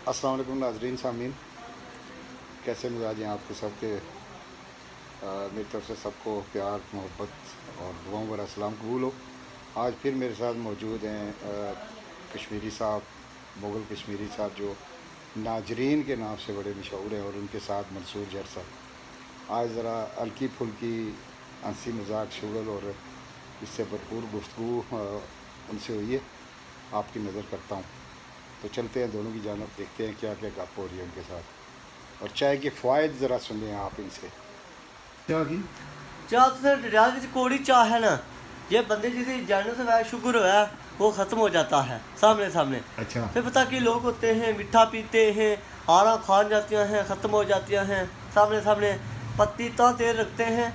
अस्सलाम वालेकुम नाज़रीन सामीन, कैसे मिजाज हैं आपके सबके। मेरी तरफ से सबको प्यार मोहब्बत और दुआओं भरा सलाम कबूल हो। आज फिर मेरे साथ मौजूद हैं कश्मीरी साहब, मुग़ल कश्मीरी साहब, जो नाजरीन के नाम से बड़े मशहूर हैं, और उनके साथ मंसूर जर साहब। आज ज़रा हल्की फुल्की हंसी मजाक शुगल और इससे भरपूर गुफ्तगू उनसे हुई है, आपकी नज़र करता हूँ। तो चलते हैं दोनों की जानब, देखते हैं क्या क्या गप हो रही है उनके साथ, और चाय के फ़ायदे ज़रा सुने आप इनसे। क्या की चाह तो सर रियाज में कोड़ी चाह है ना, ये बंदे जिसे जानने से वह शुक्र हुआ वो ख़त्म हो जाता है सामने सामने। अच्छा। फिर पता कि लोग होते हैं मीठा पीते हैं, आरा खान जाती हैं, ख़त्म हो जाती हैं सामने सामने, पत्ती इतना देर रखते हैं,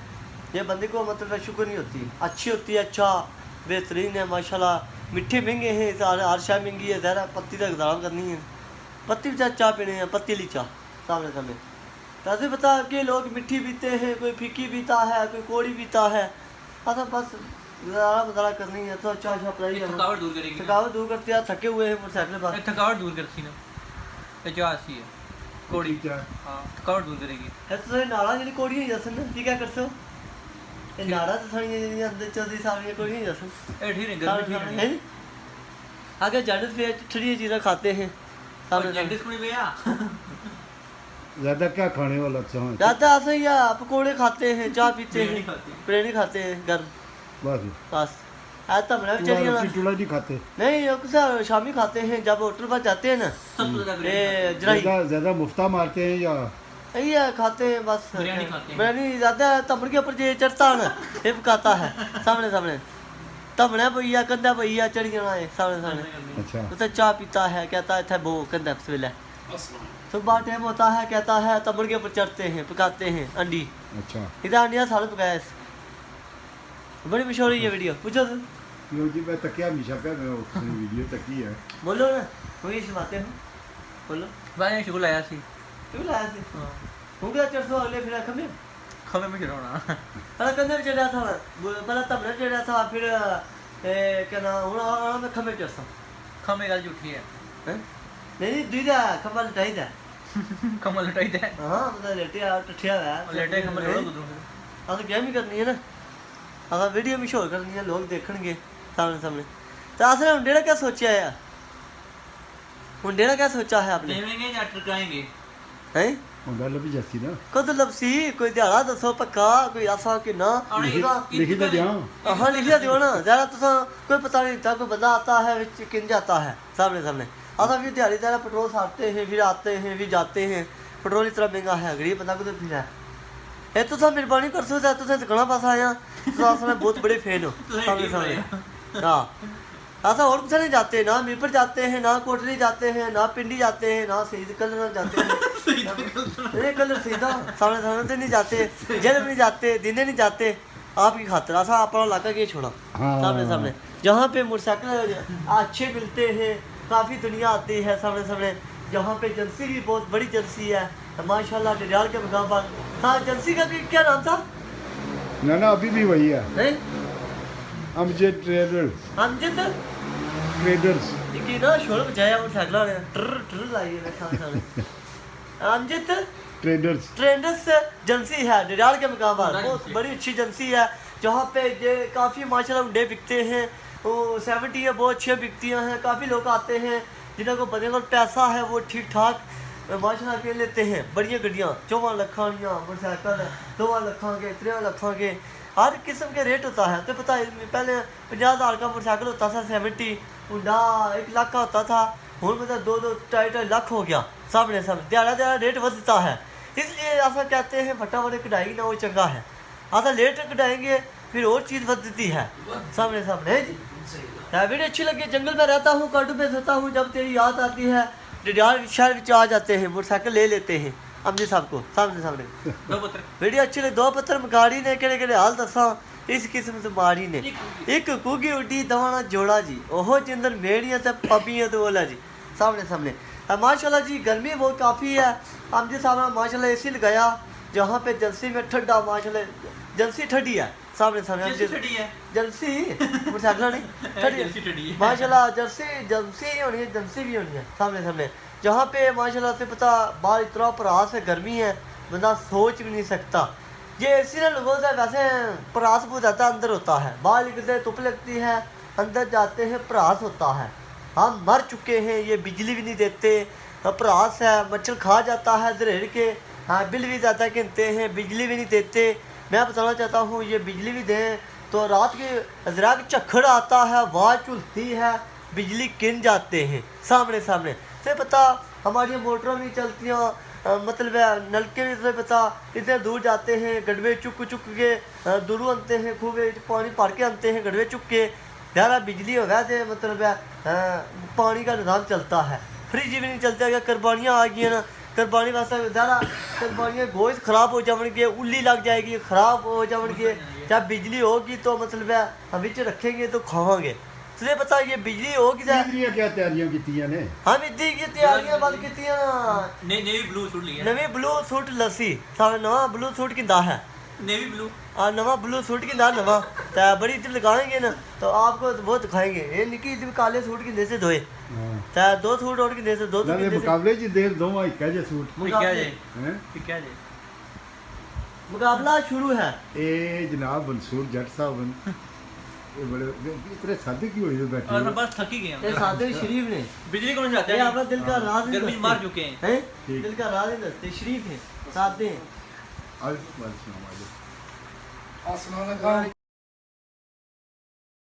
ये बंदे को मतलब शुक्र नहीं होती, अच्छी होती है, अच्छा बेहतरीन है माशाल्लाह। मीठे महंगे हैं, हर शाय महंगी है, ज़रा पत्ती तक दाम करनी है, पत्ती भी चाह पीनी है, पत्ती ली चाह सामने सामने। ऐसे पता कि लोग मिट्टी पीते हैं, कोई फीकी पीता है, कोई कोड़ी पीता है, अच्छा बस ज़रा मज़ारा करनी है तो चाह पिलाई है, थकावट दूर करेगी, थकावट दूर करती है, थके हुए हैं मोटरसाइकिल पर, थकावट दूर करती ना ये जो आसी है कोड़ी क्या हाँ थकावट दूर करेगी। है तो सही नाड़ा जी कोड़ी नहीं जसन ना, क्या कर सो ये नाड़ा तो सारी ये अंदर चलती सारी कोड़ी नहीं जसन ए ठीक है गर्मी ठीक है है। आगे जाने से ठंडी चीज़ें खाते हैं और सामने जेंटिस को नहीं भैया ज्यादा क्या खाने वाला अच्छा है? ज़्यादा ऐसे ही है, पकौड़े खाते हैं, चाय पीते बिरयानी हैं, खाते हैं। बिरयानी खाते हैं गर्म, बस बस ऐसा चलिए ना। टुला नहीं खाते। नहीं अक्सर शामी खाते हैं जब होटल पर जाते हैं ना, सब तो ज्यादा ये जराई ज्यादा मुफ्ता मारते हैं या यही है, खाते हैं बस बिरयानी खाते हैं। बिरयानी ज़्यादा तमड़ के ऊपर जे चढ़ता है ना, ये पकाता है सामने सामने, तमड़ा भैया कंधा भैया चढ़ जाना है सामने सामने। अच्छा तो चाय पीता है, कहता है वो कंधा सवेला सुबह टाइम होता है, कहता है तमड़ के ऊपर चढ़ते हैं, पकाते हैं अंडी, अच्छा। इधर अंडिया साल पकाया, बड़ी मशहूर है ये वीडियो, पूछो तो यो जी मैं तकिया हमेशा पे मैं उसने वीडियो तकी है। बोलो ना, वही सुनाते हो, बोलो भाई शुक्र आया सी क्यों लाया थे हां होंगे 400 अगले फिर खमे खबे में चढ़ाना अरे कंधे पे चढ़ा था, पहले तमने चढ़ा था, फिर क्या ना हूँ मैं खमे चढ़ता खमे गल झूठी है हैं, नहीं दीदा खमल लटाई दा, कमल लटाई दे हाँ मतलब लेटिया टठिया है, लेटे कमल रोड गुदरू हाँ तो क्या भी करनी है ना, अगर वीडियो मशहूर करनी है, लोग देखेंगे सामने सामने। तो असले हुंडे ने क्या सोचा है, हुंडे ने क्या सोचा है आपने देवेंगे या टरकाएंगे हैं, उंडा लभी जाती ना कद लपसी कोई दिहाड़ा दसो पक्का, कोई ऐसा कि ना लिखी तो दिया। हाँ लिखिया दियो ना, ज़्यादा तो कोई पता नहीं था, कोई बंदा आता है विच किन जाता है सामने सामने, आता फिर दिहाड़ी ज़्यादा पेट्रोल सारते हैं, फिर आते हैं, फिर जाते हैं, पेट्रोल इतना महंगा है, गरीब बंदा को तो फिर है ये तो सब मेहरबानी कर सो, तो दुकाना पास आया तो असले बहुत बड़े फैन हो सामने सामने। हाँ ऐसा और कुछ नहीं जाते ना, मीरपुर जाते हैं ना, कोटली जाते हैं ना, पिंडी जाते हैं ना, शहीद कलर जाते हैं ये कलर सीधा सामने सामने तो नहीं जाते, जेल में नहीं जाते, दिने नहीं जाते, आपकी खातिर ऐसा अपना इलाका के छोड़ा हाँ। सामने सामने, जहाँ पे मोटरसाइकिल अच्छे मिलते हैं, काफ़ी दुनिया आती है सामने सामने, जहाँ पे एजेंसी भी बहुत बड़ी एजेंसी है माशाल्लाह, डडियाल के मुकाम पर। हाँ एजेंसी का क्या नाम था ना अभी भी वही है, नहीं अमजद ट्रेडर्स। अमजद ट्रेडर्स कि ना शोर बजाया मोटरसाइकिल ने ट्र ट्र लाई है सामने सामने, अमजद ट्रेडर्स ट्रेंडर्स एजेंसी है डडियाल के मुकाम पर, बहुत बड़ी अच्छी एजेंसी है, जहाँ पे ये काफ़ी माशाल्लाह उंडे बिकते हैं, वो 70 है, बहुत अच्छी बिकतियाँ हैं, काफ़ी लोग आते हैं जिन्हों को बने को पैसा है, वो ठीक ठाक माशाल्लाह के लेते हैं, बढ़िया गड्डियाँ 54 लाखां मोटरसाइकिल 2 लाखां के 3 लाखां के, हर किस्म के रेट होता है। तो पता है पहले 50,000 का मोटरसाइकिल होता था, 70 उंडा 1 लाख का होता था, हूँ मतलब 2-2 लाख हो गया सामने सामने, दिहाड़ा रेट बढ़ता है, इसलिए ऐसा कहते हैं फटाफट कढ़ाई ना वो चंगा है, ऐसा लेट कढ़ाएंगे फिर और चीज़ बढ़ती है सामने सामने जी। वीडियो अच्छी लगी, जंगल में रहता हूँ, कार्टू पे सोता हूँ, जब तेरी याद आती है डडियाल शहर में आ जाते हैं, मोटरसाइकिल ले लेते हैं अमजी साहब को सामने सामने। दो पुत्र वीडियो अच्छी लगी, 2 पत्थर मगाड़ी ने केड़े हाल दसा, इस किस्म से माड़ी ने एक कुगी उड्डी दवाना जोड़ा जी, ओहो जिंदर मेड़ियाँ तो पबियाँ तो बोला जी सामने सामने। माशाल्लाह जी गर्मी बहुत काफ़ी है, अमजी साहब ने माशाल्लाह AC लगाया, जहाँ पे एजेंसी में ठंडा माशाल्लाह एजेंसी ठंडी है, सामने सामने जर्सी ठड़ी है जर्सी मोटरसाइकिल नहीं जर्सी ठड़ी है माशाल्लाह जर्सी ही होनी है, जर्सी भी होनी है सामने सामने। जहाँ पे माशाल्लाह से पता बाहर इतना परास है, गर्मी है, बंदा सोच भी नहीं सकता। ये एसी ना लोगों से वैसे परास बहुत ज़्यादा अंदर होता है, बाहर निकलते धूप लगती है, अंदर जाते हैं परास होता है। हम मर चुके हैं, ये बिजली भी नहीं देते, परास है, मच्छर खा जाता है दरेड़ के, हाँ बिल भी ज़्यादा गिनते हैं, बिजली भी नहीं देते। मैं बताना चाहता हूँ ये बिजली भी दें तो रात के ज़रा चक्खड़ आता है, आवाज़ चुलती है, बिजली गिन जाते हैं सामने सामने से पता। हमारी मोटरों नहीं चलतियाँ, मतलब है नलके भी से पता इतने दूर जाते हैं, गडवे चुक चुक के दूर आते हैं, खूब पानी भर के आते हैं गडवे चुक के। यार बिजली हो गया मतलब है पानी का निज़ाम चलता है, फ्रिज भी नहीं चलता। अगर कुर्बानियाँ आ गई ना, कुर्बानी वास्ते ज़्यादा कुर्बानियाँ गोश्त ख़राब हो जाएंगे, उल्ली लग जाएगी, ख़राब हो जाएंगे। जब बिजली होगी तो मतलब है हम बिच रखेंगे तो खावांगे। तुझे पता ये बिजली होगी इधर क्या तैयारियां कीतियां ने? हम इतनी की तैयारियां बंद की नेवी ब्लू सूट लिया नवी ब्लू सूट लसी सारे नवा ब्लू सूट किंदा है नेवी ब्लू नवा ब्लू सूट किंदा नवा तो बड़ी ईद लगाएंगे ना तो आपको वो दिखाएंगे। ये निकी ईद काले सूट किंदे से धोए तो दो सूट और किंदे से दो ना किंदे से मुकाबले च देर दोवां इक्का जे सूट क्या जे हैं। क्या जे मुकाबला शुरू है। ए जनाब मंसूर जट साहब ये बड़े इतने सादे क्यों हुए बैठे और हो? हम बस थकी गए ये हम सादे शरीफ ने बिजली कौन जाता ये है अपना दिल का राज नहीं गर्मी दसते। मार चुके हैं हैं ठीक। दिल का राज नहीं दसते, शरीफ है सादे हैं। आज वालेकुम अस्सलाम वालेकुम